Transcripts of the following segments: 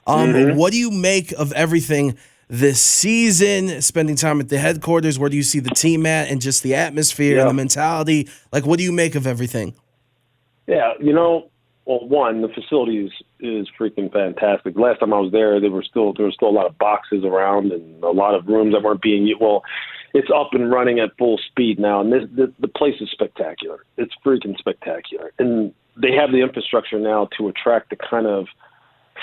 What do you make of everything this season, spending time at the headquarters? Where do you see the team at and just the atmosphere and the mentality? Like, what do you make of everything? Yeah, well, one, the facility is freaking fantastic. Last time I was there, there was still a lot of boxes around and a lot of rooms that weren't being used. Well, it's up and running at full speed now, and the place is spectacular. It's freaking spectacular. And they have the infrastructure now to attract the kind of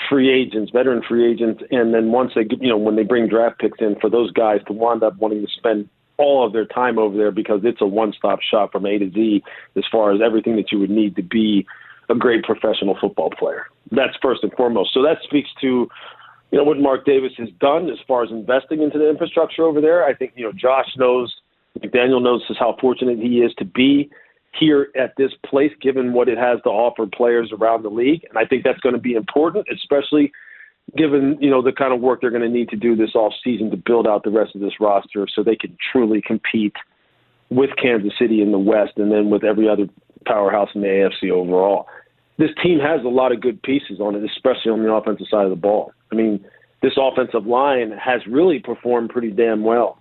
free agents, veteran free agents, and then once they, when they bring draft picks in, for those guys to wind up wanting to spend all of their time over there because it's a one-stop shop from A to Z as far as everything that you would need to be a great professional football player. That's first and foremost. So that speaks to, what Mark Davis has done as far as investing into the infrastructure over there. I think, Josh knows, McDaniel knows how fortunate he is to be here at this place, given what it has to offer players around the league. And I think that's going to be important, especially given, the kind of work they're going to need to do this offseason to build out the rest of this roster so they can truly compete with Kansas City in the West and then with every other powerhouse in the AFC overall. This team has a lot of good pieces on it, especially on the offensive side of the ball. I mean, this offensive line has really performed pretty damn well.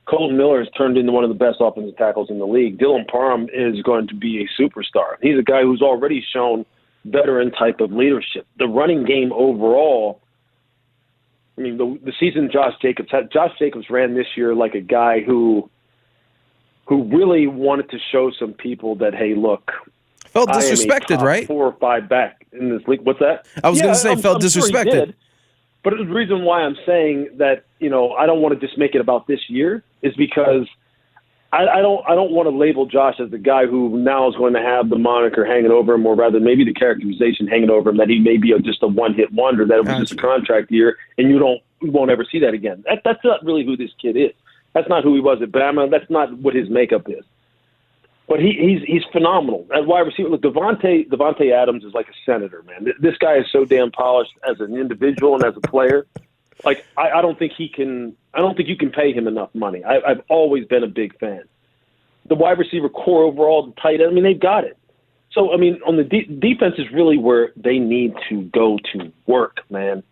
Colton Miller has turned into one of the best offensive tackles in the league. Dylan Parham is going to be a superstar. He's a guy who's already shown veteran type of leadership. The running game overall, I mean, the season Josh Jacobs ran this year like a guy who really wanted to show some people that, hey, look, felt disrespected, right? 4 or 5 back in this league. What's that? I was going to say felt disrespected. Sure he did. But the reason why I'm saying that, I don't want to just make it about this year is because I don't want to label Josh as the guy who now is going to have the moniker hanging over him, or rather maybe the characterization hanging over him that he may be just a one-hit wonder, that it was just a contract year, and you won't ever see that again. That's not really who this kid is. That's not who he was at Bama. That's not what his makeup is. But he's phenomenal at wide receiver. Look, Devontae Adams is like a senator, man. This guy is so damn polished as an individual and as a player. Like I don't think you can pay him enough money. I've always been a big fan. The wide receiver core overall, the tight end, I mean, they've got it. So I mean, on the defense is really where they need to go to work, man.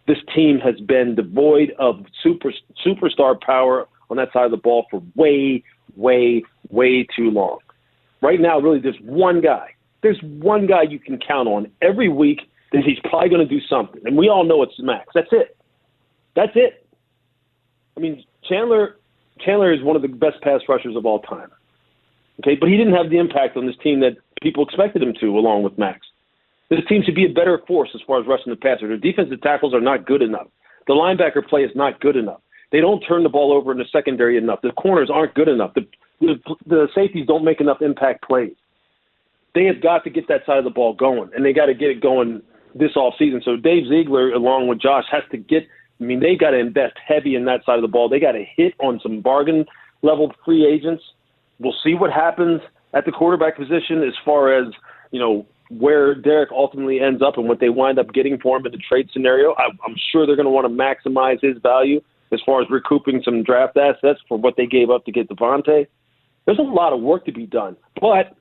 This team has been devoid of superstar power on that side of the ball for way too long. Right now, really, there's one guy. There's one guy you can count on every week that he's probably going to do something. And we all know it's Max. That's it. I mean, Chandler is one of the best pass rushers of all time. Okay, but he didn't have the impact on this team that people expected him to, along with Max. This team should be a better force as far as rushing the passer. The defensive tackles are not good enough. The linebacker play is not good enough. They don't turn the ball over in the secondary enough. The corners aren't good enough. The safeties don't make enough impact plays. They have got to get that side of the ball going, and they got to get it going this offseason. So Dave Ziegler, along with Josh, has to they got to invest heavy in that side of the ball. They got to hit on some bargain-level free agents. We'll see what happens at the quarterback position as far as, where Derek ultimately ends up and what they wind up getting for him in the trade scenario. I'm sure they're going to want to maximize his value as far as recouping some draft assets for what they gave up to get Devontae. There's a lot of work to be done, but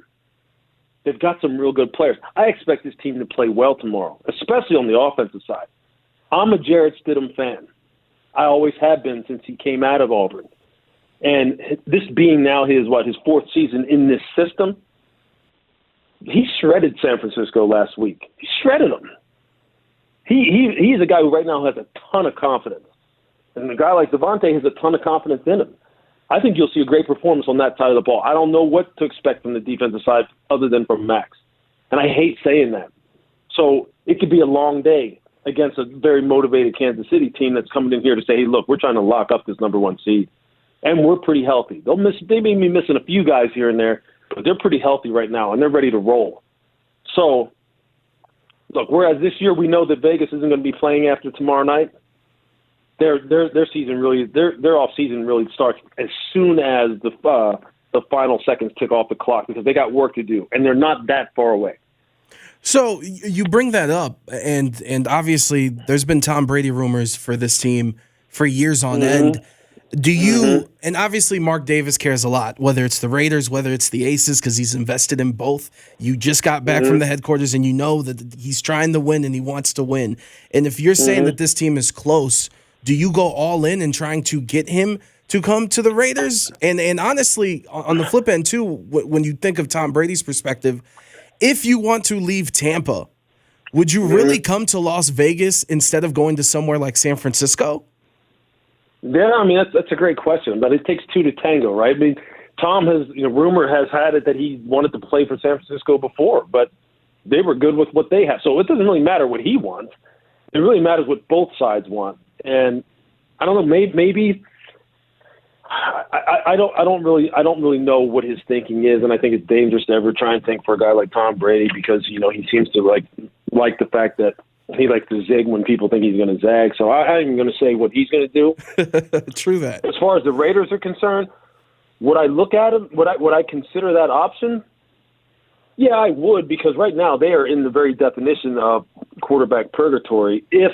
they've got some real good players. I expect this team to play well tomorrow, especially on the offensive side. I'm a Jarrett Stidham fan. I always have been since he came out of Auburn. And this being now his 4th season in this system, he shredded San Francisco last week. He shredded them. He's a guy who right now has a ton of confidence. And a guy like Devontae has a ton of confidence in him. I think you'll see a great performance on that side of the ball. I don't know what to expect from the defensive side other than from Max. And I hate saying that. So it could be a long day against a very motivated Kansas City team that's coming in here to say, hey, look, we're trying to lock up this number 1 seed. And we're pretty healthy. They may be missing a few guys here and there, but they're pretty healthy right now, and they're ready to roll. So, look, whereas this year we know that Vegas isn't going to be playing after tomorrow night, their season really, their off season really starts as soon as the final seconds tick off the clock, because they got work to do, and they're not that far away. So you bring that up, and obviously there's been Tom Brady rumors for this team for years on end. Do you, and obviously Mark Davis cares a lot, whether it's the Raiders, whether it's the Aces, because he's invested in both. You just got back from the headquarters and you know that he's trying to win and he wants to win. And if you're saying that this team is close, do you go all in trying to get him to come to the Raiders? And honestly, on the flip end too, when you think of Tom Brady's perspective, if you want to leave Tampa, would you really come to Las Vegas instead of going to somewhere like San Francisco? Yeah, I mean, that's a great question, but it takes two to tango, right? I mean, Tom has, rumor has had it that he wanted to play for San Francisco before, but they were good with what they have. So it doesn't really matter what he wants. It really matters what both sides want. And I don't know, maybe I don't really know what his thinking is, and I think it's dangerous to ever try and think for a guy like Tom Brady because, he seems to like the fact that he likes to zig when people think he's going to zag. So I ain't going to say what he's going to do. True that. As far as the Raiders are concerned, would I look at him? Would I consider that option? Yeah, I would, because right now they are in the very definition of quarterback purgatory if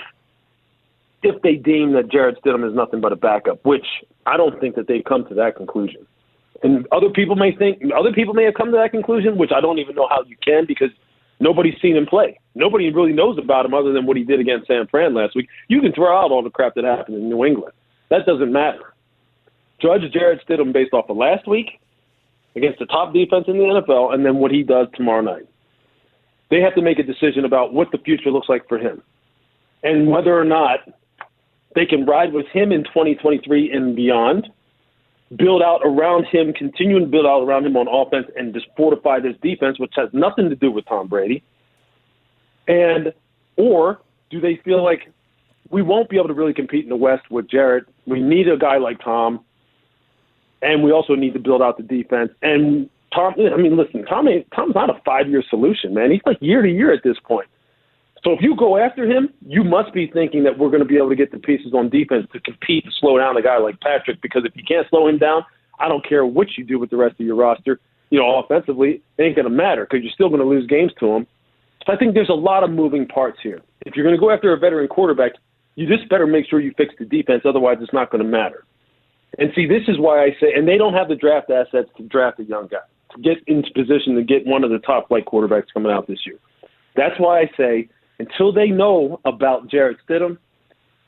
they deem that Jarrett Stidham is nothing but a backup, which I don't think that they've come to that conclusion. And other people may have come to that conclusion, which I don't even know how you can, because nobody's seen him play. Nobody really knows about him other than what he did against San Fran last week. You can throw out all the crap that happened in New England. That doesn't matter. Judge Jarrett Stidham based off of last week against the top defense in the NFL and then what he does tomorrow night. They have to make a decision about what the future looks like for him and whether or not they can ride with him in 2023 and beyond, build out around him, continue to build out around him on offense and just fortify this defense, which has nothing to do with Tom Brady. Or do they feel like we won't be able to really compete in the West with Jarrett? We need a guy like Tom, and we also need to build out the defense. And Tom, I mean, listen, Tom's not a 5-year solution, man. He's like year to year at this point. So if you go after him, you must be thinking that we're going to be able to get the pieces on defense to compete to slow down a guy like Patrick, because if you can't slow him down, I don't care what you do with the rest of your roster. Offensively, it ain't going to matter because you're still going to lose games to him. So I think there's a lot of moving parts here. If you're going to go after a veteran quarterback, you just better make sure you fix the defense. Otherwise, it's not going to matter. And see, this is why I say, and they don't have the draft assets to draft a young guy, to get into position to get one of the top flight quarterbacks coming out this year. That's why I say, until they know about Jarrett Stidham,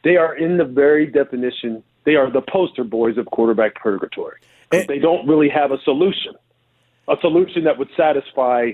they are in the very definition, they are the poster boys of quarterback purgatory. They don't really have a solution that would satisfy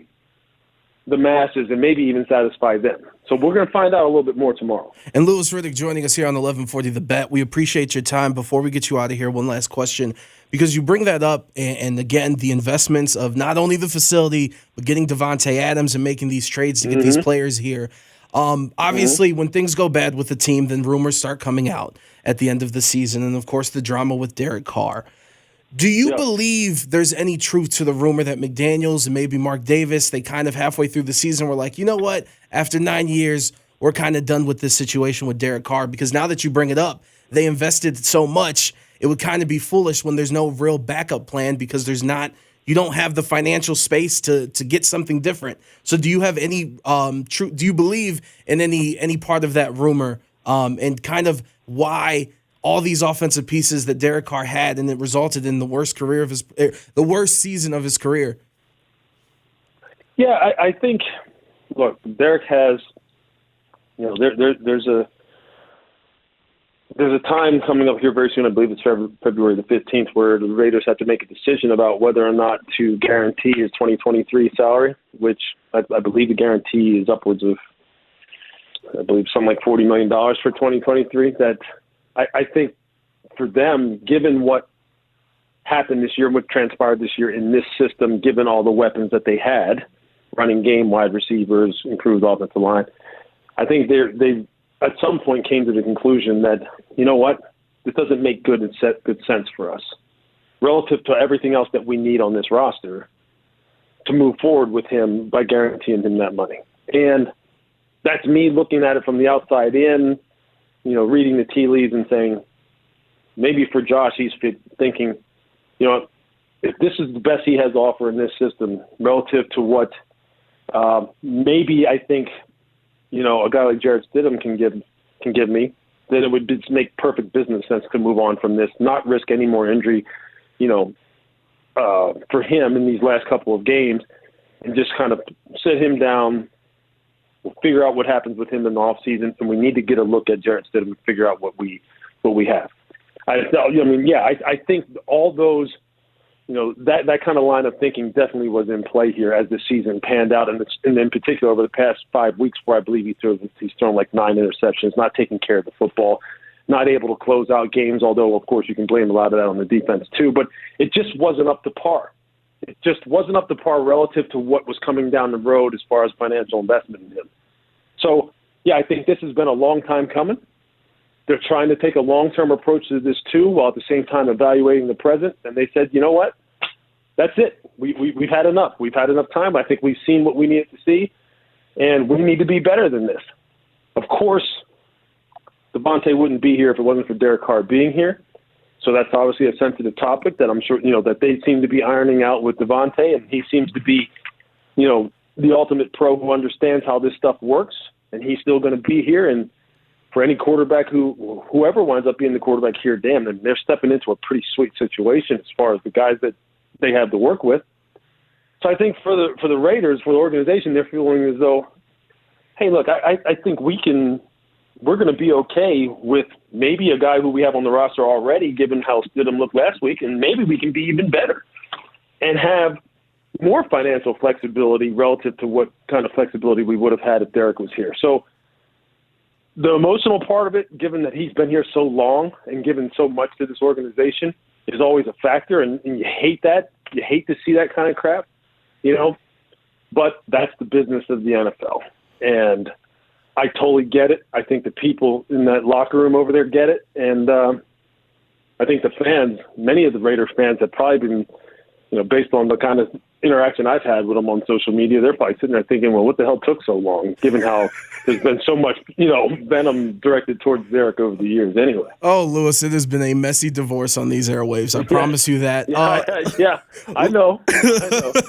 the masses and maybe even satisfy them. So we're going to find out a little bit more tomorrow. And Louis Riddick joining us here on 1140 The Bet. We appreciate your time. Before we get you out of here, one last question, because you bring that up, and again, the investments of not only the facility, but getting Devontae Adams and making these trades to get these players here. Obviously, when things go bad with the team, then rumors start coming out at the end of the season. And, of course, the drama with Derek Carr. Do you believe there's any truth to the rumor that McDaniels and maybe Mark Davis, they kind of halfway through the season were like, you know what, after 9 years, we're kind of done with this situation with Derek Carr? Because now that you bring it up, they invested so much, it would kind of be foolish when there's no real backup plan because you don't have the financial space to get something different. So do you have any do you believe in any part of that rumor and kind of why all these offensive pieces that Derek Carr had and it resulted in the worst season of his career? Yeah, I think, look, Derek has, there's a time coming up here very soon, I believe it's February the 15th, where the Raiders have to make a decision about whether or not to guarantee his 2023 salary, which I believe the guarantee is upwards of, something like $40 million for 2023. That I think for them, given what happened this year, what transpired this year in this system, given all the weapons that they had, running game, wide receivers, improved offensive line, I think they at some point came to the conclusion that, you know what, this doesn't make good sense for us relative to everything else that we need on this roster to move forward with him by guaranteeing him that money. And that's me looking at it from the outside in, reading the tea leaves and saying, maybe for Josh, he's thinking, if this is the best he has to offer in this system relative to what maybe I think, a guy like Jarrett Stidham can give me, then it would just make perfect business sense to move on from this, not risk any more injury, for him in these last couple of games, and just kind of sit him down. We'll figure out what happens with him in the offseason, and we need to get a look at Jarrett Stidham and figure out what we have. I think all those, that kind of line of thinking definitely was in play here as the season panned out, and in particular over the past 5 weeks, where I believe he's thrown like 9 interceptions, not taking care of the football, not able to close out games, although, of course, you can blame a lot of that on the defense too, but it just wasn't up to par. It just wasn't up to par relative to what was coming down the road as far as financial investment in him. So, yeah, I think this has been a long time coming. They're trying to take a long-term approach to this too, while at the same time evaluating the present. And they said, you know what? That's it. We've had enough. We've had enough time. I think we've seen what we needed to see, and we need to be better than this. Of course, Devontae wouldn't be here if it wasn't for Derek Carr being here. So that's obviously a sensitive topic that I'm sure, that they seem to be ironing out with Devontae, and he seems to be, the ultimate pro who understands how this stuff works, and he's still going to be here. And for any quarterback whoever winds up being the quarterback here, damn, they're stepping into a pretty sweet situation as far as the guys that they have to work with. So I think for the Raiders, for the organization, they're feeling as though, hey, look, I think we're going to be okay with maybe a guy who we have on the roster already, given how Stidham looked last week, and maybe we can be even better and have more financial flexibility relative to what kind of flexibility we would have had if Derek was here. So the emotional part of it, given that he's been here so long and given so much to this organization, is always a factor, and you hate that. You hate to see that kind of crap, but that's the business of the NFL. And I totally get it. I think the people in that locker room over there get it. And I think the fans, many of the Raiders fans have probably been, based on the kind of interaction I've had with them on social media, they're probably sitting there thinking, well, what the hell took so long, given how there's been so much, venom directed towards Derek over the years anyway. Oh, Louis, it has been a messy divorce on these airwaves. I promise you that. Yeah, I know.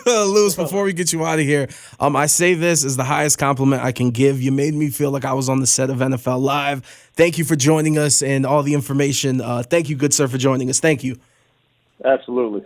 Louis, before we get you out of here, I say this is the highest compliment I can give. You made me feel like I was on the set of NFL Live. Thank you for joining us and all the information. Thank you, good sir, for joining us. Thank you. Absolutely.